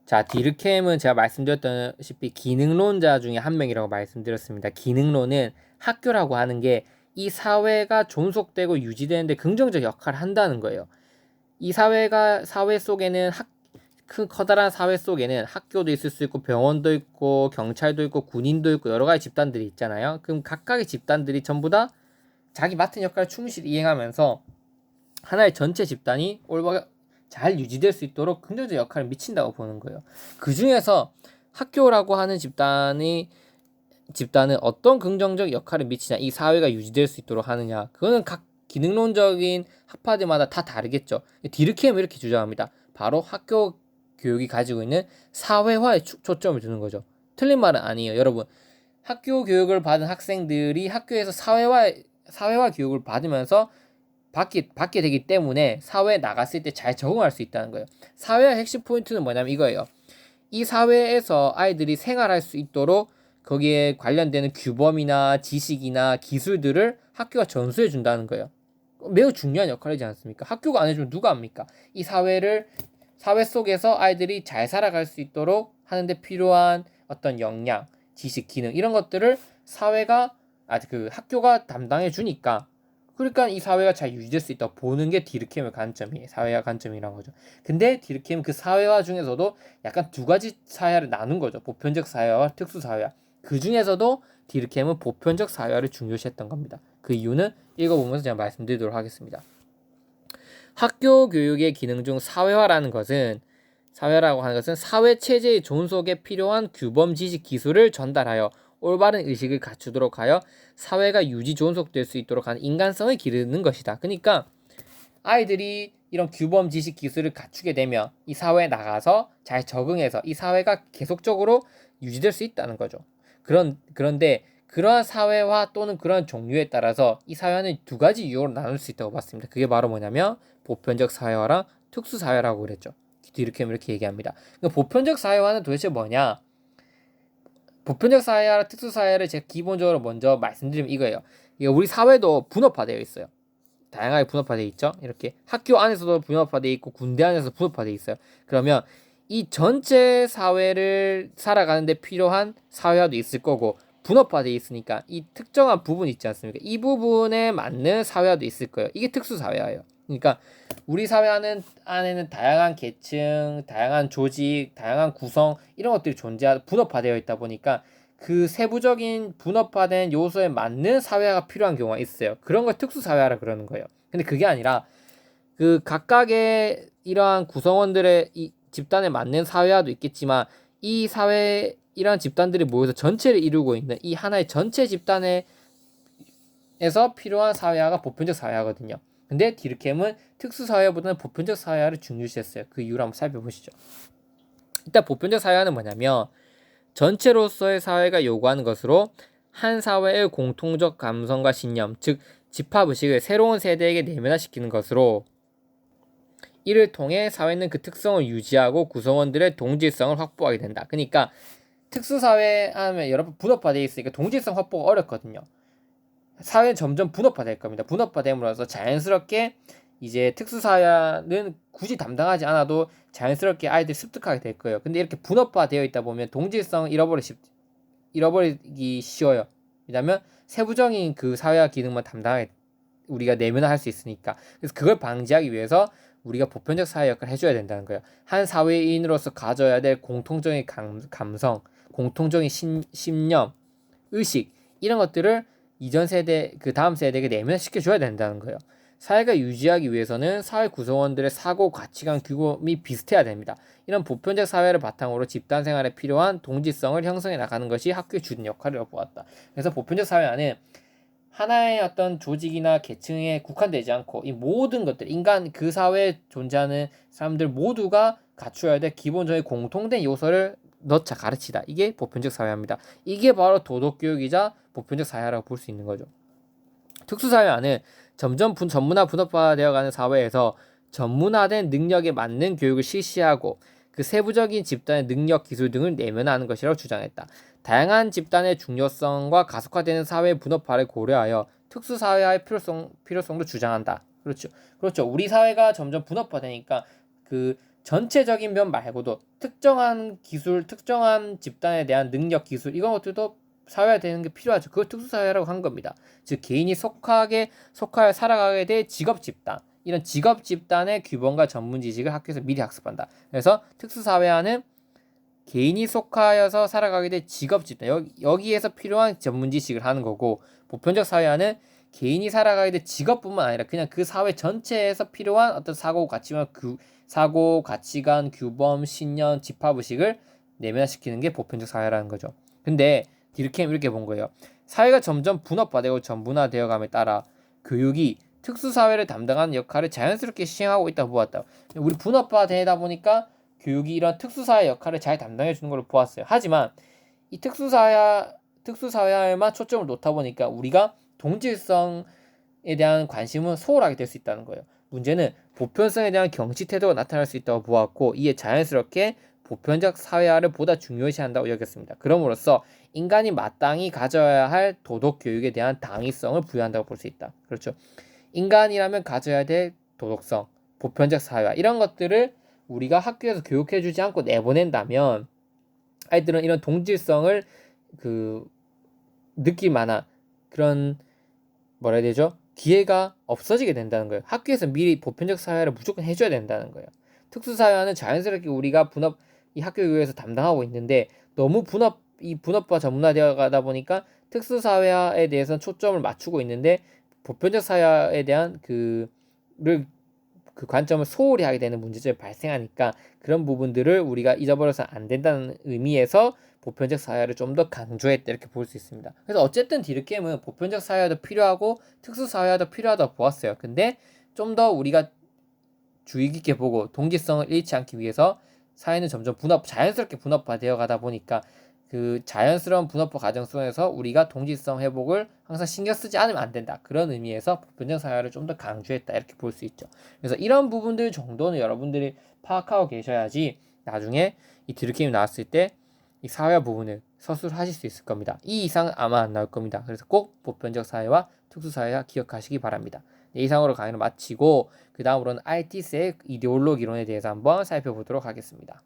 자, 디르켐은 제가 말씀드렸다시피 기능론자 중에 한 명이라고 말씀드렸습니다. 기능론은 학교라고 하는 게 이 사회가 존속되고 유지되는데 긍정적 역할을 한다는 거예요. 이 사회 속에는 큰 커다란 사회 속에는 학교도 있을 수 있고 병원도 있고 경찰도 있고 군인도 있고 여러 가지 집단들이 있잖아요. 그럼 각각의 집단들이 전부 다 자기 맡은 역할을 충실히 이행하면서 하나의 전체 집단이 올바르게 잘 유지될 수 있도록 긍정적 역할을 미친다고 보는 거예요. 그 중에서 학교라고 하는 집단은 어떤 긍정적 역할을 미치냐, 이 사회가 유지될 수 있도록 하느냐, 그거는 각 기능론적인 학파들마다 다 다르겠죠. 디르케임은 이렇게 주장합니다. 바로 학교 교육이 가지고 있는 사회화에 초점을 두는 거죠. 틀린 말은 아니에요. 여러분, 학교 교육을 받은 학생들이 학교에서 사회화 교육을 받으면서 받게 되기 때문에 사회에 나갔을 때 잘 적응할 수 있다는 거예요. 사회의 핵심 포인트는 뭐냐면 이거예요. 이 사회에서 아이들이 생활할 수 있도록 거기에 관련되는 규범이나 지식이나 기술들을 학교가 전수해 준다는 거예요. 매우 중요한 역할이지 않습니까? 학교가 안 해주면 누가 합니까? 이 사회 속에서 아이들이 잘 살아갈 수 있도록 하는데 필요한 어떤 역량, 지식, 기능 이런 것들을 학교가 담당해 주니까, 그러니까 이 사회가 잘 유지될 수 있다고 보는 게 디르케임의 관점이에요. 사회화 관점이란 거죠. 근데 디르케임은 그 사회화 중에서도 약간 두 가지 사회화를 나눈 거죠. 보편적 사회화와 특수 사회화. 그 중에서도 디르케임은 보편적 사회화를 중요시했던 겁니다. 그 이유는 읽어보면서 제가 말씀드리도록 하겠습니다. 학교 교육의 기능 중 사회화라고 하는 것은 사회 체제의 존속에 필요한 규범, 지식, 기술을 전달하여 올바른 의식을 갖추도록 하여 사회가 유지 존속될 수 있도록 하는 인간성을 기르는 것이다. 그러니까 아이들이 이런 규범, 지식, 기술을 갖추게 되면 이 사회에 나가서 잘 적응해서 이 사회가 계속적으로 유지될 수 있다는 거죠. 그런데 그러한 사회화 또는 그러한 종류에 따라서 이 사회는 두 가지 유형으로 나눌 수 있다고 봤습니다. 그게 바로 뭐냐면 보편적 사회화랑 특수 사회라고 그랬죠. 이렇게 얘기합니다. 그러니까 보편적 사회화는 도대체 뭐냐? 보편적 사회와 특수 사회를 제가 기본적으로 먼저 말씀드리면 이거예요. 우리 사회도 분업화되어 있어요. 다양하게 분업화되어 있죠. 이렇게 학교 안에서도 분업화되어 있고 군대 안에서 분업화되어 있어요. 그러면 이 전체 사회를 살아가는데 필요한 사회화도 있을 거고, 분업화되어 있으니까 이 특정한 부분 있지 않습니까? 이 부분에 맞는 사회화도 있을 거예요. 이게 특수 사회화예요. 그러니까 우리 사회 안에는 다양한 계층, 다양한 조직, 다양한 구성 이런 것들이 분업화되어 있다 보니까 그 세부적인 분업화된 요소에 맞는 사회화가 필요한 경우가 있어요. 그런 걸 특수 사회화라 그러는 거예요. 근데 그게 아니라 그 각각의 이러한 구성원들의 이 집단에 맞는 사회화도 있겠지만, 이 사회 이러한 집단들이 모여서 전체를 이루고 있는 이 하나의 전체 집단에서 필요한 사회화가 보편적 사회화거든요. 근데 디르켐은 특수 사회화보다는 보편적 사회화를 중요시했어요. 그 이유를 한번 살펴보시죠. 일단 보편적 사회화는 뭐냐면 전체로서의 사회가 요구하는 것으로 한 사회의 공통적 감성과 신념, 즉 집합의식을 새로운 세대에게 내면화시키는 것으로, 이를 통해 사회는 그 특성을 유지하고 구성원들의 동질성을 확보하게 된다. 그러니까 특수사회 하면 여러 번 분업화되어 있으니까 동질성 확보가 어렵거든요. 사회는 점점 분업화될 겁니다. 분업화됨으로써 자연스럽게 이제 특수사회는 굳이 담당하지 않아도 자연스럽게 아이들이 습득하게 될 거예요. 근데 이렇게 분업화되어 있다 보면 동질성 잃어버리기 쉬워요. 왜냐면 세부적인 그 사회화 기능만 담당하게 우리가 내면화할 수 있으니까. 그래서 그걸 방지하기 위해서 우리가 보편적 사회 역할을 해줘야 된다는 거예요. 한 사회인으로서 가져야 될 공통적인 감성, 공통적인 신념, 의식 이런 것들을 이전 세대, 그 다음 세대에게 내면시켜줘야 된다는 거예요. 사회가 유지하기 위해서는 사회 구성원들의 사고, 가치관, 규범이 비슷해야 됩니다. 이런 보편적 사회를 바탕으로 집단 생활에 필요한 동질성을 형성해 나가는 것이 학교의 주된 역할이라고 보았다. 그래서 보편적 사회 안에 하나의 어떤 조직이나 계층에 국한되지 않고 이 모든 것들, 인간 그 사회에 존재하는 사람들 모두가 갖추어야 될 기본적인 공통된 요소를 넣자 가르치다. 이게 보편적 사회화입니다. 이게 바로 도덕교육이자 보편적 사회화라고 볼 수 있는 거죠. 특수사회화는 점점 전문화 분업화되어가는 사회에서 전문화된 능력에 맞는 교육을 실시하고 그 세부적인 집단의 능력, 기술 등을 내면화하는 것이라고 주장했다. 다양한 집단의 중요성과 가속화되는 사회의 분업화를 고려하여 특수사회화의 필요성도 주장한다. 그렇죠. 우리 사회가 점점 분업화되니까 그 전체적인 면 말고도 특정한 기술, 특정한 집단에 대한 능력, 기술 이런 것들도 사회화되는 게 필요하죠. 그걸 특수사회라고 한 겁니다. 즉 개인이 속하여 살아가게 될 직업 집단, 이런 직업 집단의 규범과 전문 지식을 학교에서 미리 학습한다. 그래서 특수사회화는 개인이 속하여서 살아가게 될 직업 집단, 여기에서 필요한 전문 지식을 하는 거고, 보편적 사회화는 개인이 살아가게 될 직업뿐만 아니라 그냥 그 사회 전체에서 필요한 어떤 사고, 가치관, 규범, 신념, 집합의식을 내면화시키는 게 보편적 사회라는 거죠. 근데 디르켐 이렇게 본 거예요. 사회가 점점 분업화되고 전문화되어 감에 따라 교육이 특수사회를 담당하는 역할을 자연스럽게 시행하고 있다고 보았다. 우리 분업화되다 보니까 교육이 이런 특수사회 역할을 잘 담당해 주는 걸로 보았어요. 하지만 이 특수사회에만 초점을 놓다 보니까 우리가 동질성에 대한 관심은 소홀하게 될 수 있다는 거예요. 문제는 보편성에 대한 경치 태도가 나타날 수 있다고 보았고, 이에 자연스럽게 보편적 사회화를 보다 중요시한다고 여겼습니다. 그럼으로써 인간이 마땅히 가져야 할 도덕 교육에 대한 당위성을 부여한다고 볼 수 있다. 그렇죠. 인간이라면 가져야 될 도덕성, 보편적 사회화 이런 것들을 우리가 학교에서 교육해주지 않고 내보낸다면 아이들은 이런 동질성을 느낄 만한 그런 뭐라 해야 되죠? 기회가 없어지게 된다는 거예요. 학교에서 미리 보편적 사회를 무조건 해줘야 된다는 거예요. 특수사회화는 자연스럽게 우리가 이 학교 교육에서 담당하고 있는데 너무 분업화 전문화되어 가다 보니까 특수사회화에 대해서는 초점을 맞추고 있는데 보편적 사회화에 대한 그 관점을 소홀히 하게 되는 문제점이 발생하니까 그런 부분들을 우리가 잊어버려서 안 된다는 의미에서 보편적 사회를 좀 더 강조했다 이렇게 볼 수 있습니다. 그래서 어쨌든 디르켐은 보편적 사회화도 필요하고 특수 사회화도 필요하다고 보았어요. 근데 좀 더 우리가 주의 깊게 보고 동질성을 잃지 않기 위해서 사회는 점점 자연스럽게 분업화되어 가다 보니까 그 자연스러운 분업화 과정 속에서 우리가 동질성 회복을 항상 신경 쓰지 않으면 안 된다. 그런 의미에서 보편적 사회를 좀 더 강조했다 이렇게 볼 수 있죠. 그래서 이런 부분들 정도는 여러분들이 파악하고 계셔야지 나중에 이 디르켐이 나왔을 때 이 사회화 부분을 서술하실 수 있을 겁니다. 이 이상은 아마 안 나올 겁니다. 그래서 꼭 보편적 사회와 특수사회화 기억하시기 바랍니다. 네, 이상으로 강의를 마치고 그 다음으로는 RTS의 이데올로기 이론에 대해서 한번 살펴보도록 하겠습니다.